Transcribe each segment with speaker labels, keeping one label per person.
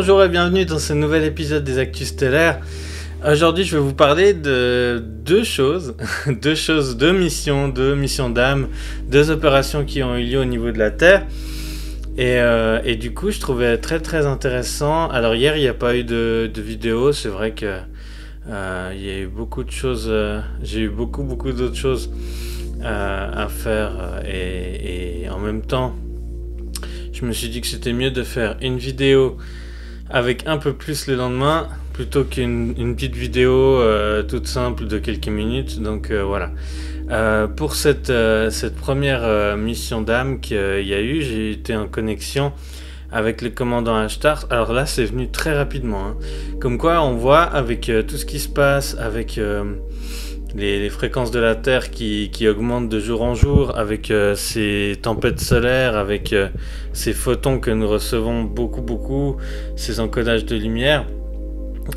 Speaker 1: Bonjour et bienvenue dans ce nouvel épisode des Actus Stellaires. Aujourd'hui, je vais vous parler de deux choses, deux missions d'âme, deux opérations qui ont eu lieu au niveau de la Terre. Et du coup, je trouvais très intéressant. Alors hier, il n'y a pas eu de vidéo. C'est vrai que il y a eu beaucoup de choses. J'ai eu beaucoup d'autres choses à faire et en même temps, je me suis dit que c'était mieux de faire une vidéo avec un peu plus le lendemain plutôt qu'une petite vidéo toute simple de quelques minutes. Donc voilà. Pour cette première mission d'âme qu'il y a eu, j'ai été en connexion avec le commandant Ashtar. Alors là, c'est venu très rapidement, hein. Comme quoi, on voit avec tout ce qui se passe, avec les fréquences de la Terre qui augmentent de jour en jour, avec ces tempêtes solaires, avec ces photons que nous recevons beaucoup, ces encodages de lumière.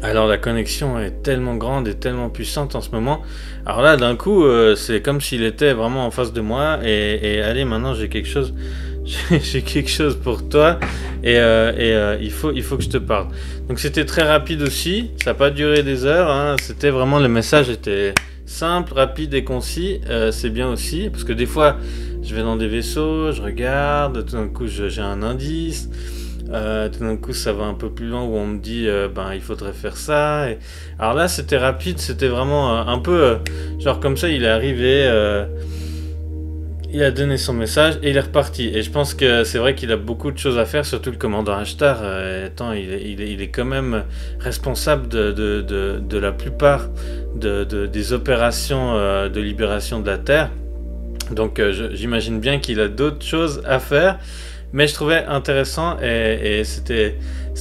Speaker 1: Alors la connexion est tellement grande et tellement puissante en ce moment. Alors là, d'un coup, c'est comme s'il était vraiment en face de moi. Et allez, maintenant j'ai quelque chose, j'ai quelque chose pour toi. Et il faut que je te parle. Donc c'était très rapide aussi. Ça n'a pas duré des heures, hein. C'était vraiment, le message était simple, rapide et concis. C'est bien aussi parce que des fois, je vais dans des vaisseaux, je regarde, tout d'un coup j'ai un indice. Tout d'un coup ça va un peu plus loin où on me dit il faudrait faire ça. Alors là c'était rapide, c'était vraiment un peu genre comme ça, il est arrivé, il a donné son message et il est reparti. Et je pense que c'est vrai qu'il a beaucoup de choses à faire, surtout le commandant Ashtar, il est quand même responsable de la plupart des opérations de libération de la Terre. Donc j'imagine bien qu'il a d'autres choses à faire. Mais je trouvais intéressant et c'était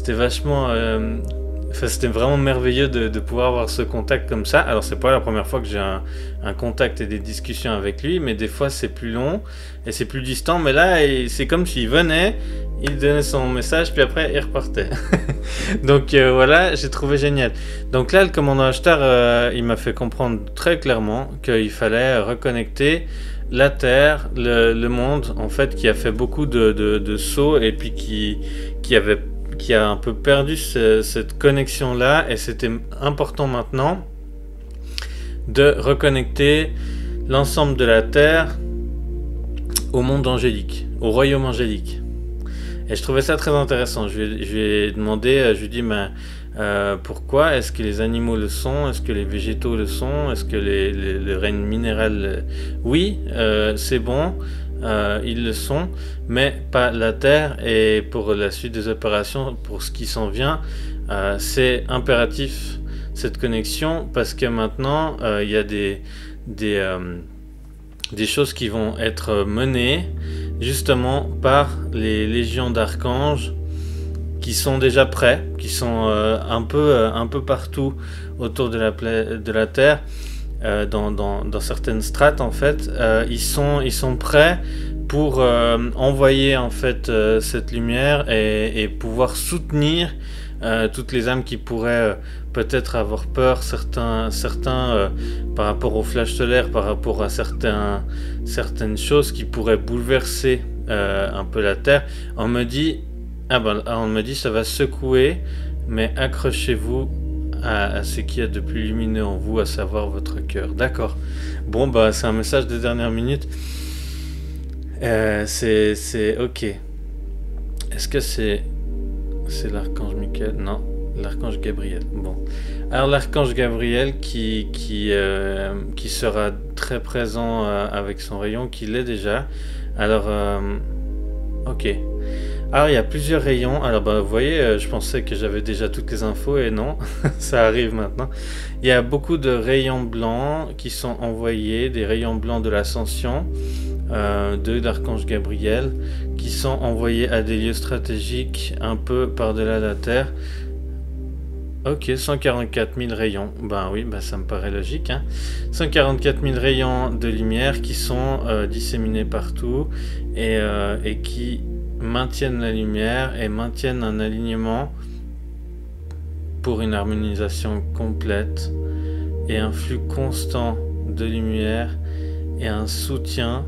Speaker 1: vachement... c'était vraiment merveilleux de pouvoir avoir ce contact comme ça. Alors c'est pas la première fois que j'ai un contact et des discussions avec lui, mais des fois c'est plus long et c'est plus distant. Mais là, c'est comme s'il venait, il donnait son message, puis après il repartait. Donc voilà, j'ai trouvé génial. Donc là, le commandant Ashtar, il m'a fait comprendre très clairement qu'il fallait reconnecter la Terre, le monde, en fait, qui a fait beaucoup de sauts et puis qui a un peu perdu cette connexion-là. Et c'était important maintenant de reconnecter l'ensemble de la Terre au monde angélique, au royaume angélique. Et je trouvais ça très intéressant. Je lui ai demandé, je lui ai dit, pourquoi est-ce que les animaux le sont? Est-ce que les végétaux le sont? Est-ce que le règne minéral... Oui, c'est bon, ils le sont, mais pas la Terre. Et pour la suite des opérations, pour ce qui s'en vient, c'est impératif cette connexion, parce que maintenant, il y a des choses qui vont être menées justement par les légions d'archanges qui sont déjà prêts, qui sont un peu partout autour de la Terre, dans certaines strates en fait. Ils sont prêts pour envoyer en fait cette lumière et pouvoir soutenir toutes les âmes qui pourraient peut-être avoir peur, certains par rapport au flash solaire, par rapport à certaines choses qui pourraient bouleverser un peu la Terre. On me dit ça va secouer, mais accrochez-vous à ce qu'il y a de plus lumineux en vous, à savoir votre cœur. D'accord. Bon, c'est un message de dernière minute. C'est ok. Est-ce que c'est l'archange Michael? Non, l'archange Gabriel. Bon. Alors l'archange Gabriel qui sera très présent avec son rayon, qui l'est déjà. Alors, ok. Alors il y a plusieurs rayons. Alors vous voyez, je pensais que j'avais déjà toutes les infos et non, ça arrive maintenant. Il y a beaucoup de rayons blancs qui sont envoyés, des rayons blancs de l'ascension de l'archange Gabriel, qui sont envoyés à des lieux stratégiques un peu par-delà la Terre. Ok, 144 000 rayons. Oui, ça me paraît logique, hein. 144 000 rayons de lumière qui sont disséminés partout et qui maintiennent la lumière et maintiennent un alignement pour une harmonisation complète et un flux constant de lumière et un soutien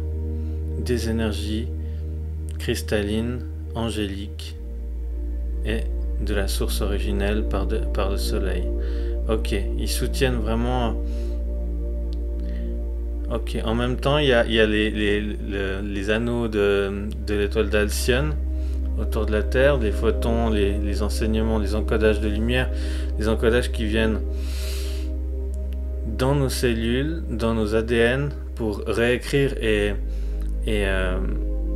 Speaker 1: des énergies cristallines, angéliques et de la source originelle par le soleil. Ok, ils soutiennent vraiment. Ok, en même temps, il y a les anneaux de l'étoile d'Alcyone autour de la Terre, des photons, les enseignements, les encodages de lumière, les encodages qui viennent dans nos cellules, dans nos ADN, pour réécrire et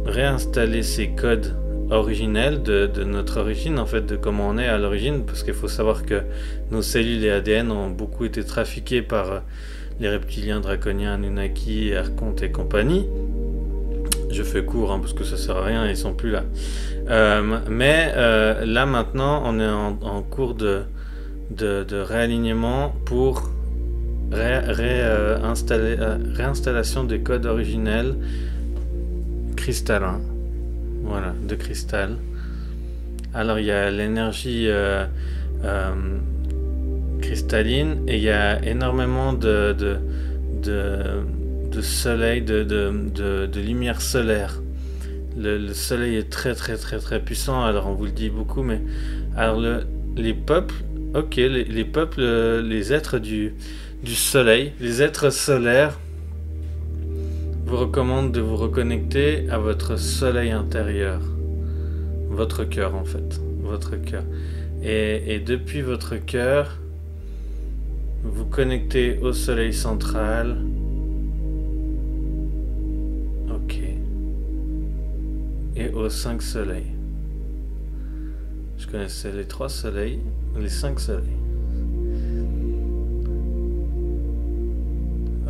Speaker 1: réinstaller ces codes originels de notre origine, en fait, de comment on est à l'origine, parce qu'il faut savoir que nos cellules et ADN ont beaucoup été trafiqués par les reptiliens, draconiens, Anunnaki, Archontes et compagnie. Je fais court parce que ça sert à rien, ils sont plus là. Mais là maintenant, on est en cours de réalignement pour réinstallation des codes originels cristallins. Voilà, de cristal. Alors il y a l'énergie cristalline et il y a énormément de soleil, de lumière solaire. Le soleil est très très très très puissant, alors on vous le dit beaucoup, mais alors les peuples, ok, les peuples, les êtres du soleil, les êtres solaires vous recommandent de vous reconnecter à votre soleil intérieur, votre cœur en fait, votre cœur. Et depuis votre cœur, vous connectez au soleil central. Ok. Et aux 5 soleils. Je connaissais les 3 soleils, les 5 soleils.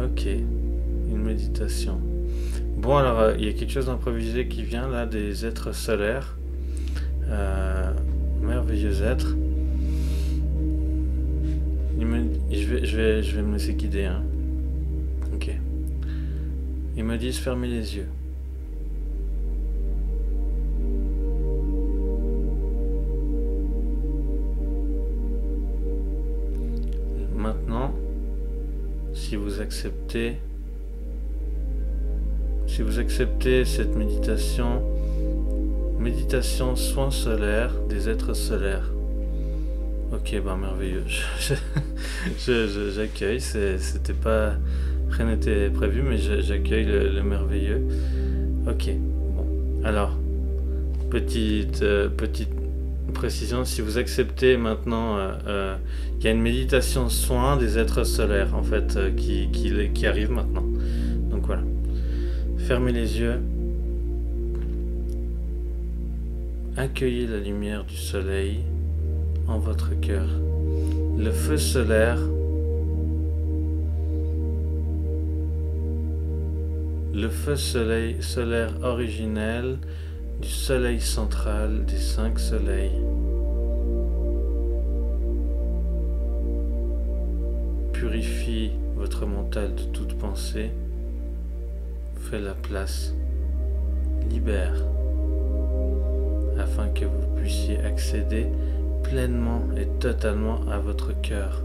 Speaker 1: Ok. Une méditation. Bon, alors, il y a quelque chose d'improvisé qui vient là des êtres solaires. Merveilleux êtres. Je vais me laisser guider. Hein. Ok. Ils me disent fermez les yeux. Maintenant, si vous acceptez cette méditation soin solaire des êtres solaires. Ok, ben merveilleux. J'accueille. C'était pas, rien n'était prévu, mais j'accueille le merveilleux. Ok. Bon. Alors, petite précision. Si vous acceptez maintenant, il y a une méditation soin des êtres solaires en fait qui arrive maintenant. Donc voilà. Fermez les yeux. Accueillez la lumière du soleil en votre cœur. Le feu solaire, solaire originel du soleil central des 5 soleils. Purifie votre mental de toute pensée. Fait la place. Libère. Afin que vous puissiez accéder pleinement et totalement à votre cœur.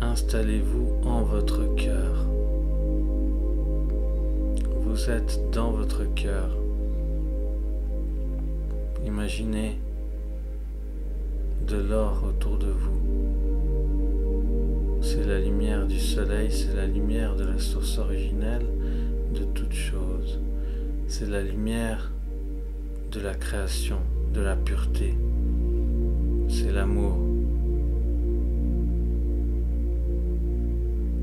Speaker 1: Installez-vous en votre cœur. Vous êtes dans votre cœur. Imaginez de l'or autour de vous. C'est la lumière du soleil, c'est la lumière de la source originelle de toute chose. C'est la lumière de la création, de la pureté. C'est l'amour.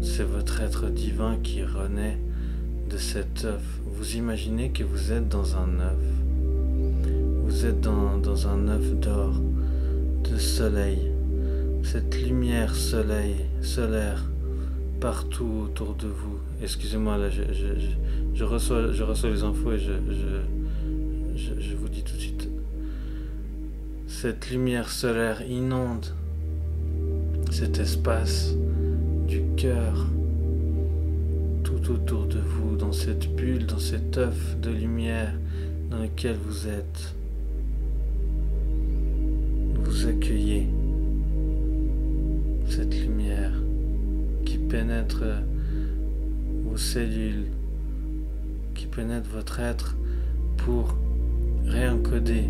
Speaker 1: C'est votre être divin qui renaît de cet œuf. Vous imaginez que vous êtes dans un œuf. Vous êtes dans un œuf d'or, de soleil. Cette lumière solaire partout autour de vous. Excusez-moi, là, je reçois les infos et je vous dis tout de suite. Cette lumière solaire inonde cet espace du cœur tout autour de vous, dans cette bulle, dans cet œuf de lumière dans lequel vous êtes. Vous accueillez cette lumière qui pénètre vos cellules, qui pénètre votre être pour réencoder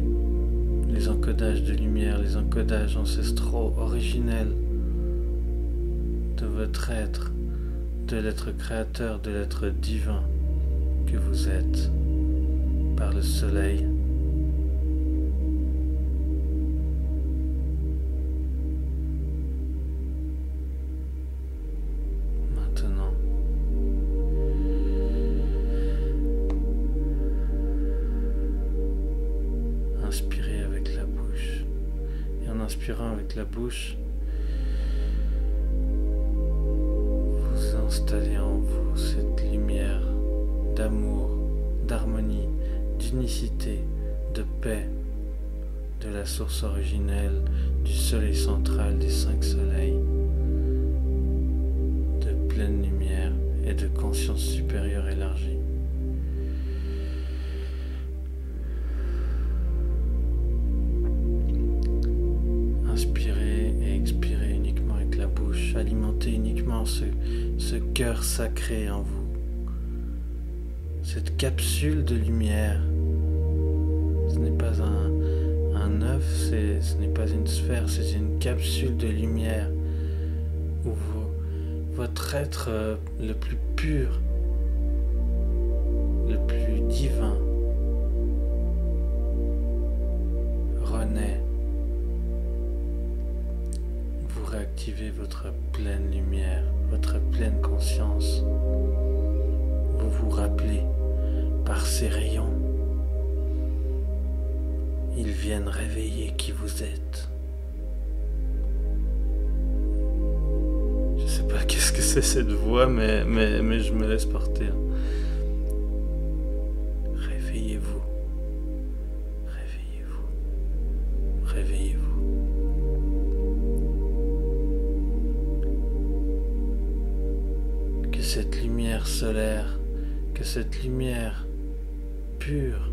Speaker 1: les encodages de lumière, les encodages ancestraux originels de votre être, de l'être créateur, de l'être divin que vous êtes par le soleil. Maintenant, inspirez avec la bouche. Et en inspirant avec la bouche, vous installez en vous cette lumière d'amour, d'harmonie, d'unicité, de paix, de la source originelle, du soleil central, des 5 soleils, de pleine lumière et de conscience supérieure élargie. Inspirez et expirez uniquement avec la bouche, alimentez uniquement ce cœur sacré en vous. Cette capsule de lumière, ce n'est pas un œuf, ce n'est pas une sphère, c'est une capsule de lumière où votre être le plus pur, le plus divin renaît. Vous réactivez votre pleine lumière, votre pleine conscience. Vous vous rappelez par ces rayons, ils viennent réveiller qui vous êtes. Je sais pas qu'est-ce que c'est cette voix, mais je me laisse porter. Réveillez-vous, réveillez-vous, réveillez-vous. Que cette lumière solaire, que cette lumière pure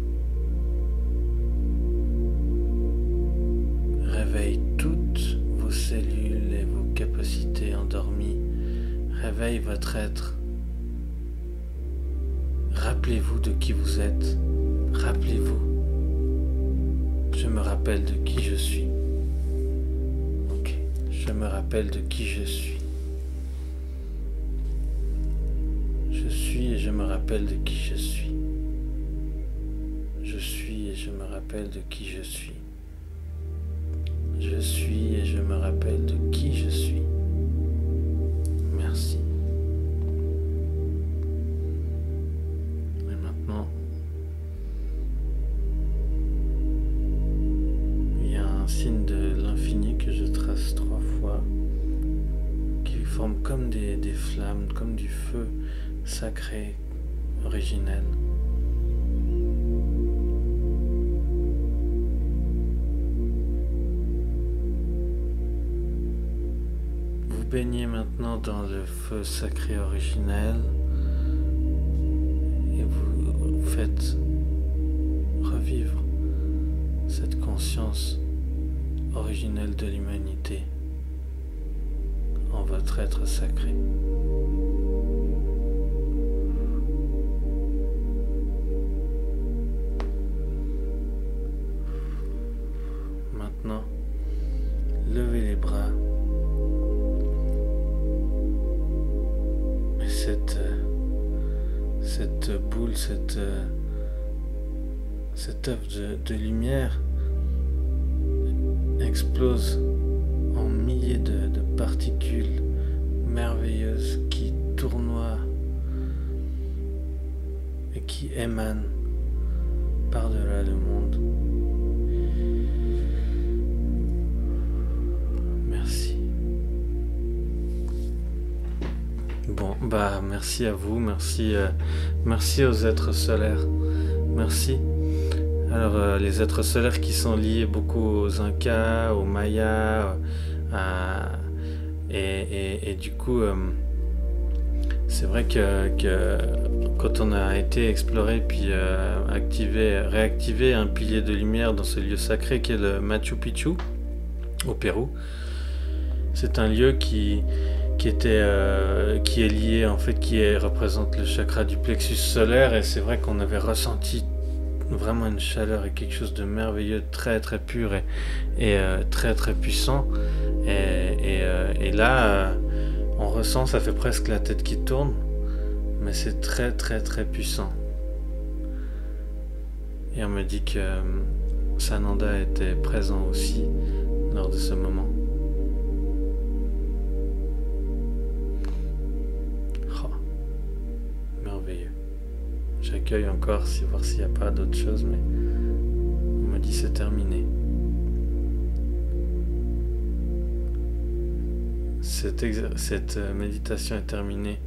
Speaker 1: réveille toutes vos cellules et vos capacités endormies, réveille votre être. Rappelez-vous de qui vous êtes, rappelez-vous, je me rappelle de qui je suis. Ok, je me rappelle de qui je suis. Je suis et je me rappelle de qui je suis. Je suis et je me rappelle de qui je suis. Je suis et je me rappelle de qui je suis. Merci. Et maintenant, il y a un signe de l'infini que je trace 3 fois, qui forme comme des flammes, comme du feu sacré, originel. Vous baignez maintenant dans le feu sacré originel et vous faites revivre cette conscience originelle de l'humanité en votre être sacré. Maintenant, levez les bras. Et cette boule, cet œuf de lumière explose en milliers de particules merveilleuses qui tournoient et qui émanent par-delà le monde. Merci. Bon, merci à vous, merci aux êtres solaires, merci. Alors, les êtres solaires qui sont liés beaucoup aux Incas, aux Mayas, et du coup, c'est vrai que quand on a été explorer puis réactiver un pilier de lumière dans ce lieu sacré qui est le Machu Picchu, au Pérou, c'est un lieu qui est lié, en fait, représente le chakra du plexus solaire, et c'est vrai qu'on avait ressenti vraiment une chaleur et quelque chose de merveilleux, très très pur et très très puissant. Et là, on ressent, ça fait presque la tête qui tourne, mais c'est très très très puissant. Et on me dit que Sananda était présent aussi lors de ce moment. Oh, merveilleux. J'accueille encore, voir s'il n'y a pas d'autre chose, mais on me dit c'est terminé. Cette méditation est terminée,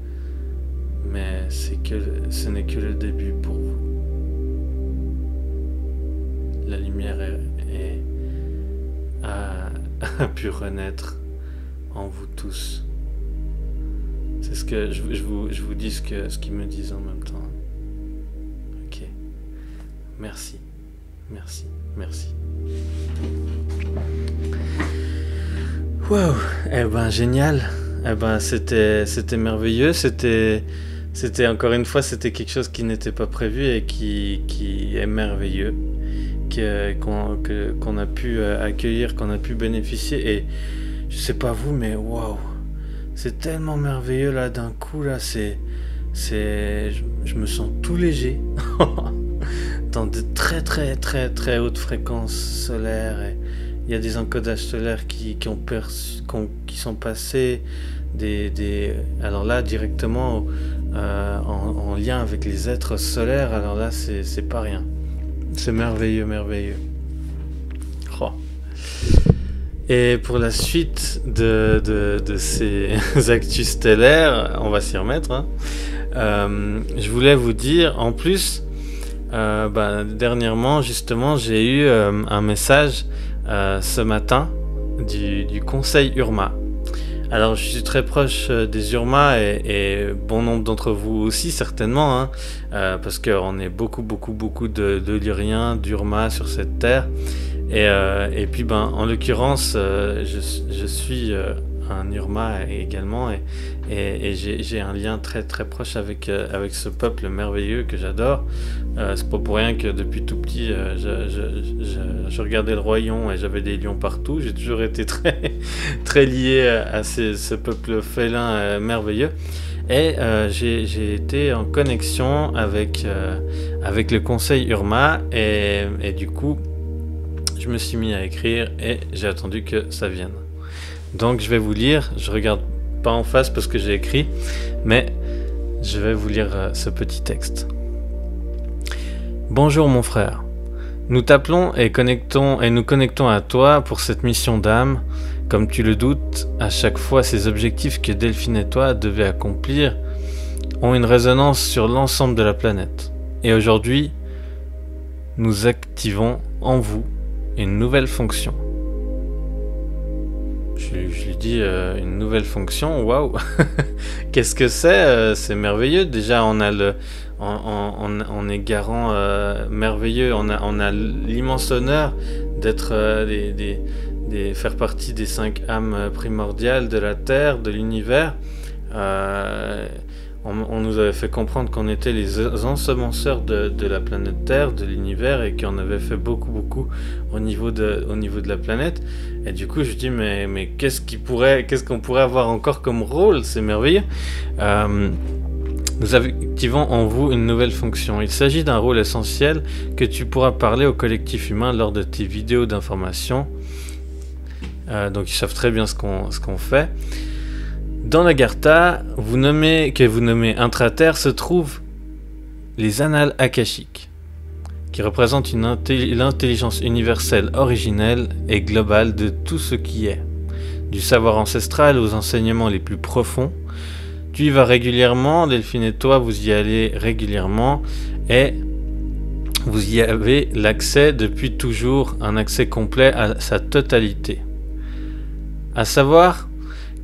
Speaker 1: mais ce n'est que le début pour vous. La lumière a pu renaître en vous tous. C'est ce que je vous dis ce qu'ils me disent en même temps. Ok. Merci. Merci. Merci. Wow. Eh ben génial. Eh ben c'était merveilleux. C'était encore une fois, c'était quelque chose qui n'était pas prévu et qui est merveilleux. Qu'on a pu accueillir, qu'on a pu bénéficier. Et je sais pas vous, mais waouh, c'est tellement merveilleux là d'un coup là, je me sens tout léger dans de très très très très hautes fréquences solaires. Et il y a des encodages solaires qui sont passés alors là directement en lien avec les êtres solaires. Alors là c'est pas rien. C'est merveilleux, merveilleux. Oh. Et pour la suite de ces actus stellaires, on va s'y remettre. Hein. Je voulais vous dire, en plus, dernièrement, justement, j'ai eu un message ce matin du conseil Urma. Alors, je suis très proche des Urma et bon nombre d'entre vous aussi, certainement, hein, parce qu'on est beaucoup de Lyriens, d'Urma sur cette terre. Et puis, en l'occurrence, je suis un Urma également et j'ai un lien très très proche avec ce peuple merveilleux que j'adore. C'est pas pour rien que depuis tout petit, je regardais le Roi Lion et j'avais des lions partout. J'ai toujours été très, très lié à ce peuple félin merveilleux. Et j'ai été en connexion avec le conseil Urma et du coup, je me suis mis à écrire et j'ai attendu que ça vienne. Donc je vais vous lire, je regarde pas en face parce que j'ai écrit, mais je vais vous lire ce petit texte. Bonjour mon frère, nous t'appelons et nous connectons à toi pour cette mission d'âme. Comme tu le doutes, à chaque fois ces objectifs que Delphine et toi devaient accomplir ont une résonance sur l'ensemble de la planète. Et aujourd'hui, nous activons en vous une nouvelle fonction. Je lui dis une nouvelle fonction, waouh. Qu'est-ce que c'est? C'est merveilleux. Déjà, on est garant merveilleux. On a l'immense honneur d'être faire partie des 5 âmes primordiales de la Terre, de l'univers. On nous avait fait comprendre qu'on était les ensemenceurs de la planète Terre, de l'univers, et qu'on avait fait beaucoup au niveau de la planète. Et du coup, je dis mais qu'est-ce qu'on pourrait avoir encore comme rôle? C'est merveilleux. Nous activons en vous une nouvelle fonction. Il s'agit d'un rôle essentiel que tu pourras parler au collectif humain lors de tes vidéos d'information. Donc ils savent très bien ce qu'on fait. Dans l'Agartha, que vous nommez intraterre, se trouvent les annales akashiques, qui représentent l'intelligence universelle originelle et globale de tout ce qui est. Du savoir ancestral aux enseignements les plus profonds. Tu y vas régulièrement, Delphine et toi, vous y allez régulièrement, et vous y avez l'accès depuis toujours, un accès complet à sa totalité. À savoir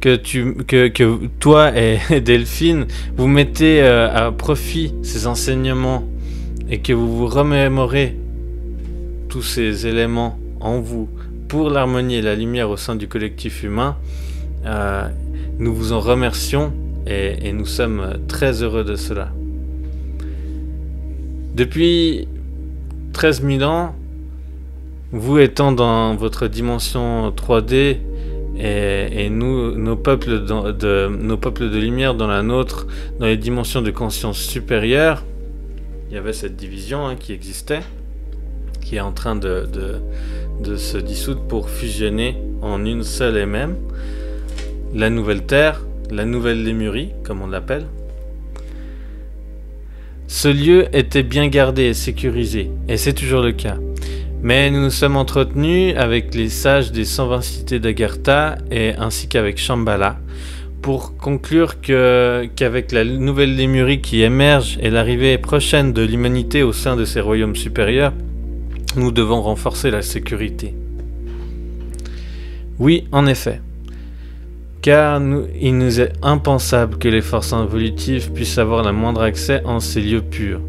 Speaker 1: que toi et Delphine, vous mettez à profit ces enseignements et que vous vous remémorez tous ces éléments en vous pour l'harmonie et la lumière au sein du collectif humain, nous vous en remercions et nous sommes très heureux de cela. Depuis 13 000 ans, vous étant dans votre dimension 3D et nous, nos peuples de lumière dans la nôtre, dans les dimensions de conscience supérieure, il y avait cette division qui existait, qui est en train de se dissoudre pour fusionner en une seule et même, la nouvelle Terre, la nouvelle Lémurie, comme on l'appelle. Ce lieu était bien gardé et sécurisé, et c'est toujours le cas. Mais nous nous sommes entretenus avec les sages des 120 cités d'Agartha ainsi qu'avec Shambhala pour conclure qu'avec la nouvelle Lémurie qui émerge et l'arrivée prochaine de l'humanité au sein de ces royaumes supérieurs, nous devons renforcer la sécurité. Oui, en effet, car il nous est impensable que les forces involutives puissent avoir le moindre accès en ces lieux purs.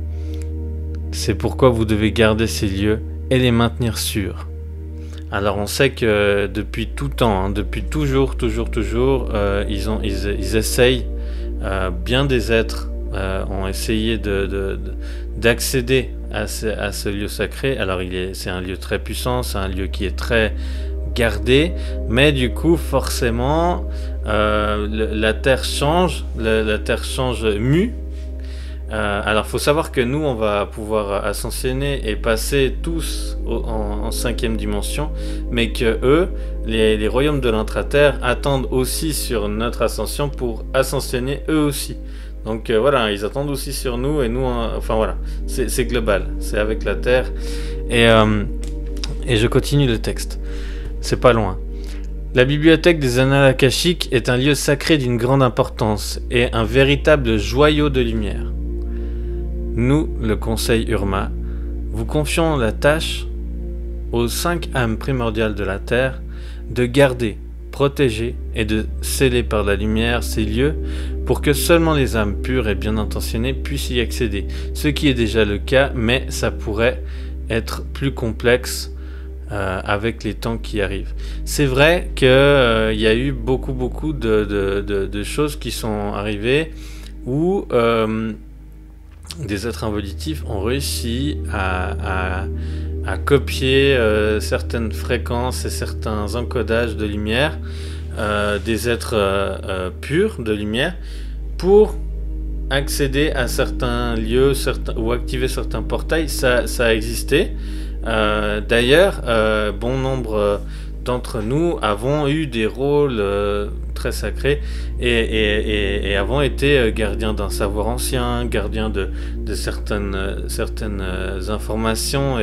Speaker 1: C'est pourquoi vous devez garder ces lieux et les maintenir sûrs. Alors on sait que depuis tout temps, depuis toujours, ils essayent, bien des êtres ont essayé d'accéder à ce lieu sacré. Alors c'est un lieu très puissant, c'est un lieu qui est très gardé, mais du coup forcément la Terre change, la Terre change, mue. Alors faut savoir que nous on va pouvoir ascensionner et passer tous en 5e dimension, mais que eux, les royaumes de l'intra-terre attendent aussi sur notre ascension pour ascensionner eux aussi. Donc voilà, ils attendent aussi sur nous et nous, enfin voilà, c'est global, c'est avec la Terre. Et je continue le texte, c'est pas loin. La bibliothèque des Annales Akashiques est un lieu sacré d'une grande importance et un véritable joyau de lumière. Nous, le Conseil Urma, vous confions la tâche aux 5 âmes primordiales de la Terre de garder, protéger et de sceller par la lumière ces lieux pour que seulement les âmes pures et bien intentionnées puissent y accéder. Ce qui est déjà le cas, mais ça pourrait être plus complexe avec les temps qui arrivent. C'est vrai qu'il y a eu beaucoup de choses qui sont arrivées où des êtres involutifs ont réussi à copier certaines fréquences et certains encodages de lumière des êtres purs de lumière pour accéder à certains lieux ou activer certains portails. Ça a existé. D'ailleurs, bon nombre d'entre nous avons eu des rôles très sacrés et avons été gardiens d'un savoir ancien, gardiens de certaines informations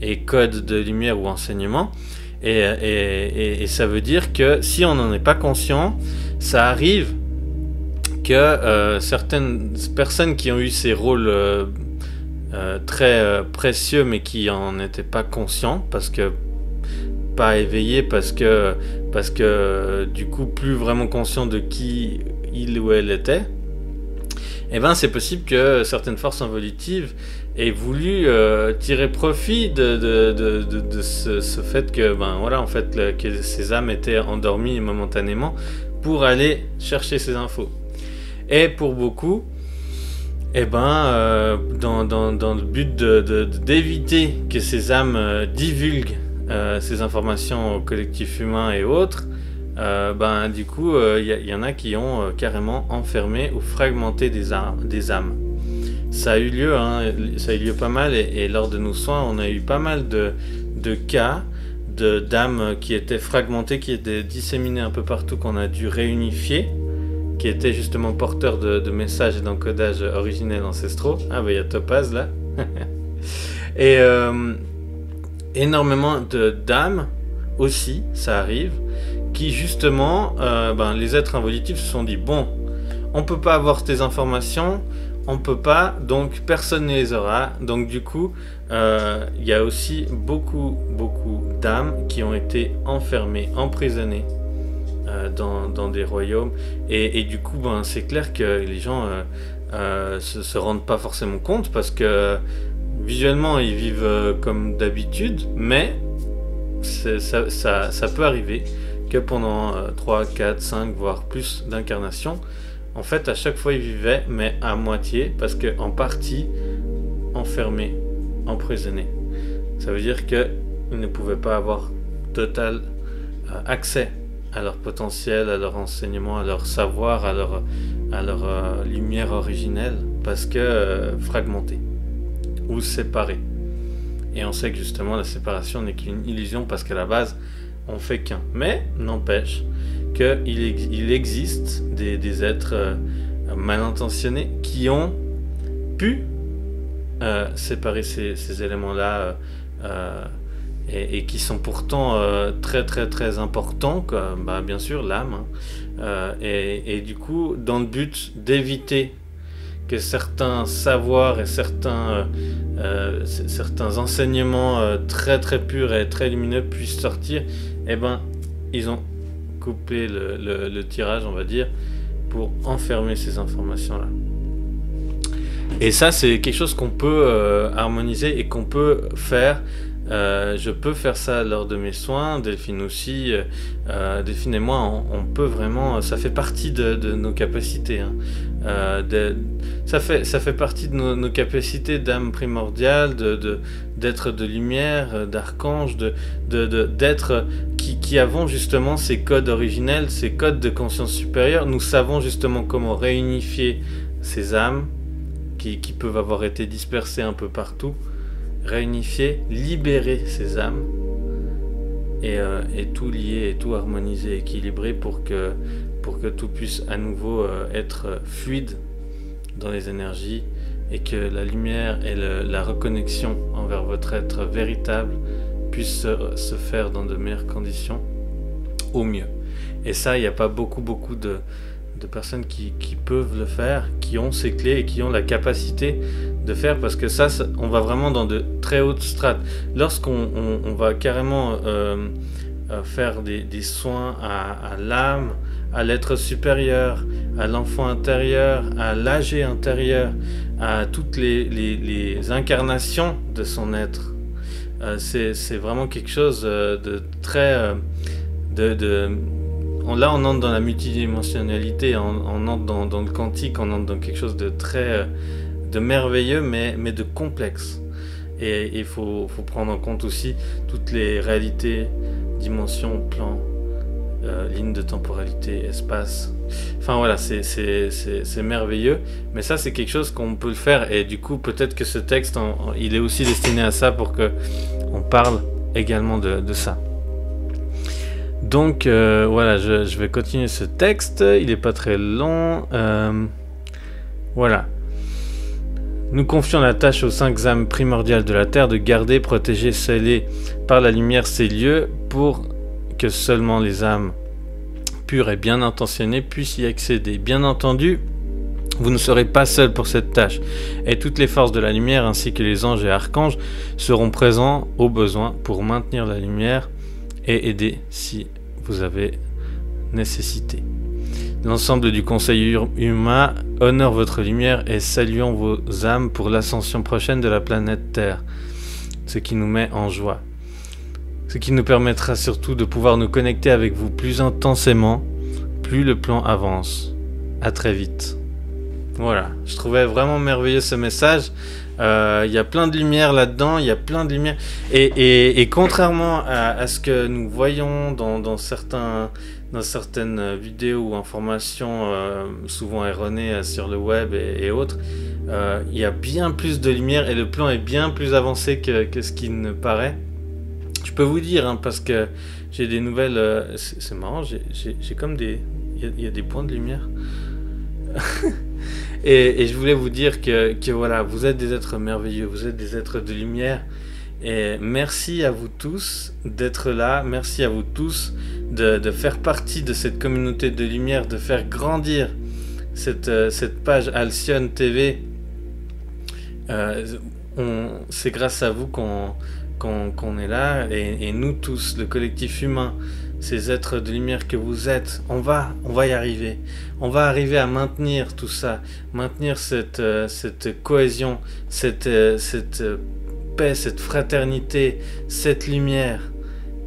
Speaker 1: et codes de lumière ou enseignements. Et ça veut dire que si on n'en est pas conscient, ça arrive que certaines personnes qui ont eu ces rôles très précieux mais qui en étaient pas conscients pas éveillés parce que du coup plus vraiment conscients de qui il ou elle était, et ben c'est possible que certaines forces involutives aient voulu tirer profit de ce fait que voilà en fait que ces âmes étaient endormies momentanément pour aller chercher ces infos. Et pour beaucoup, et ben dans le but d'éviter que ces âmes divulguent ces informations au collectif humain et autres, ben du coup il y en a qui ont carrément enfermé ou fragmenté des âmes. Ça a eu lieu pas mal et lors de nos soins on a eu pas mal de cas d'âmes qui étaient fragmentées, qui étaient disséminées un peu partout, qu'on a dû réunifier, qui étaient justement porteurs de messages et d'encodages originels ancestraux. Ah bah il y a Topaz là. Et énormément d'âmes aussi, ça arrive, qui justement, les êtres involutifs se sont dit, bon, on peut pas avoir tes informations, on peut pas, donc personne ne les aura. Donc du coup, il y a aussi beaucoup d'âmes qui ont été enfermées, emprisonnées dans des royaumes. Et du coup, c'est clair que les gens se rendent pas forcément compte parce que visuellement ils vivent comme d'habitude, mais ça peut arriver que pendant 3, 4, 5 voire plus d'incarnations, en fait à chaque fois ils vivaient mais à moitié, parce que en partie enfermés, emprisonnés. Ça veut dire qu'ils ne pouvaient pas avoir total accès à leur potentiel, à leur enseignement, à leur savoir, à leur lumière originelle, parce que fragmentés ou séparés. Et on sait que justement la séparation n'est qu'une illusion, parce qu'à la base on fait qu'un. Mais n'empêche qu'il existe des êtres mal intentionnés qui ont pu séparer ces éléments-là et qui sont pourtant très très très importants, comme bien sûr l'âme, et du coup dans le but d'éviter que certains savoirs et certains enseignements très très purs et très lumineux puissent sortir, ils ont coupé le tirage, on va dire, pour enfermer ces informations-là. Et ça, c'est quelque chose qu'on peut harmoniser et qu'on peut faire. Je peux faire ça lors de mes soins, Delphine aussi, Delphine et moi, on peut vraiment, ça fait partie de nos capacités, ça fait partie de nos capacités d'âme primordiale, d'être de lumière, d'archange, d'être qui avons justement ces codes originels, ces codes de conscience supérieure. Nous savons justement comment réunifier ces âmes qui peuvent avoir été dispersées un peu partout, réunifier, libérer ces âmes et tout lier et tout harmoniser, équilibrer pour que tout puisse à nouveau être fluide dans les énergies, et que la lumière et la reconnexion envers votre être véritable puisse se faire dans de meilleures conditions, au mieux. Et ça, il n'y a pas beaucoup de personnes qui peuvent le faire, qui ont ces clés et qui ont la capacité de faire, parce que ça on va vraiment dans de très hautes strates. Lorsqu'on va carrément faire des soins à l'âme, à l'être supérieur, à l'enfant intérieur, à l'âgé intérieur, à toutes les incarnations de son être, c'est vraiment quelque chose de très là on entre dans la multidimensionnalité, on entre dans le quantique, on entre dans quelque chose de très de merveilleux, mais de complexe. Et il faut prendre en compte aussi toutes les réalités, dimensions, plans, lignes de temporalité, espace. Enfin voilà, c'est merveilleux, mais ça c'est quelque chose qu'on peut le faire, et du coup peut-être que ce texte il est aussi destiné à ça, pour que on parle également de ça. Donc voilà, je vais continuer ce texte, il n'est pas très long. Voilà. Nous confions la tâche aux 5 âmes primordiales de la Terre de garder, protéger, sceller par la lumière ces lieux, pour que seulement les âmes pures et bien intentionnées puissent y accéder. Bien entendu, vous ne serez pas seul pour cette tâche, et toutes les forces de la lumière ainsi que les anges et archanges seront présents au besoin pour maintenir la lumière et aider si vous avez nécessité. L'ensemble du conseil humain honore votre lumière et saluons vos âmes pour l'ascension prochaine de la planète Terre, ce qui nous met en joie. Ce qui nous permettra surtout de pouvoir nous connecter avec vous plus intensément, plus le plan avance. À très vite. Voilà, je trouvais vraiment merveilleux ce message. Il y a plein de lumière là-dedans, il y a plein de lumière. Et contrairement à ce que nous voyons dans certaines vidéos ou informations souvent erronées sur le web et autres, il y a bien plus de lumière et le plan est bien plus avancé que ce qu'il ne paraît. Je peux vous dire, parce que j'ai des nouvelles... c'est marrant, j'ai comme des... Il y a des points de lumière. et je voulais vous dire que voilà, vous êtes des êtres merveilleux, vous êtes des êtres de lumière. Et merci à vous tous d'être là, merci à vous tous de faire partie de cette communauté de lumière, de faire grandir cette page Alcyone TV. C'est grâce à vous qu'on est là, et nous tous, le collectif humain, ces êtres de lumière que vous êtes, on va y arriver. On va arriver à maintenir tout ça, maintenir cette cohésion, cette paix, cette fraternité, cette lumière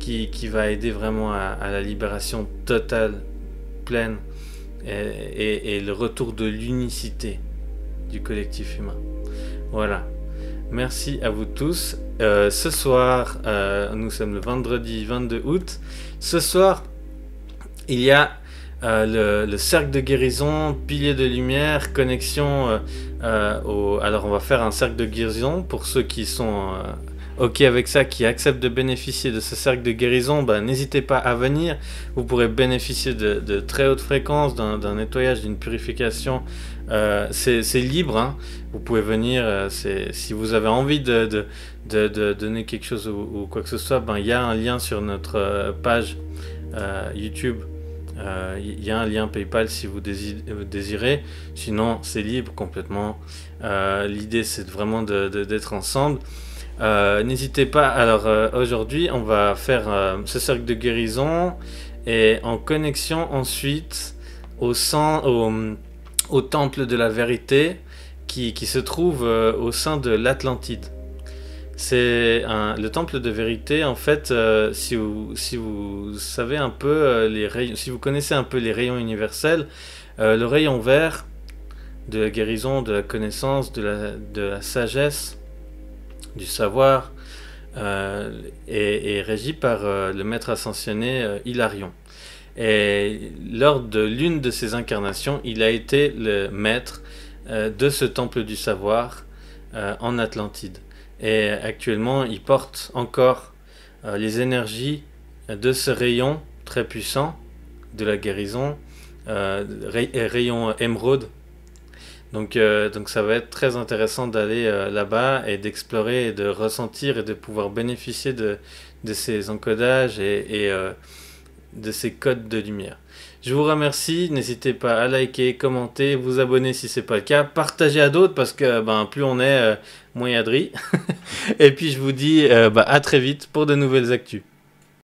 Speaker 1: qui va aider vraiment à la libération totale, pleine, et le retour de l'unicité du collectif humain. Voilà. Merci à vous tous. Ce soir, nous sommes le vendredi 22 août. Ce soir, il y a le cercle de guérison, pilier de lumière, connexion alors on va faire un cercle de guérison pour ceux qui sont ok avec ça, qui acceptent de bénéficier de ce cercle de guérison. N'hésitez pas à venir. Vous pourrez bénéficier de très hautes fréquences, d'un nettoyage, d'une purification. C'est libre, hein. Vous pouvez venir. Si vous avez envie de donner quelque chose ou quoi que ce soit, il y a un lien sur notre page YouTube. Il y a un lien PayPal si vous désirez. Sinon, c'est libre complètement. L'idée, c'est vraiment d'être ensemble. N'hésitez pas. Alors, aujourd'hui, on va faire ce cercle de guérison et en connexion ensuite au temple de la vérité qui se trouve au sein de l'Atlantide. C'est le temple de vérité, en fait, si vous savez un peu les rayons, si vous connaissez un peu les rayons universels, le rayon vert de la guérison, de la connaissance, de la sagesse, du savoir, est régi par le maître ascensionné Hilarion. Et lors de l'une de ses incarnations, il a été le maître de ce temple du savoir en Atlantide. Et actuellement, il porte encore les énergies de ce rayon très puissant de la guérison, rayon émeraude. Donc ça va être très intéressant d'aller là-bas et d'explorer et de ressentir et de pouvoir bénéficier de ces encodages et de ces codes de lumière. Je vous remercie, n'hésitez pas à liker, commenter, vous abonner si c'est pas le cas, partagez à d'autres parce que plus on est, moins il y a de riz. Et puis je vous dis à très vite pour de nouvelles actus.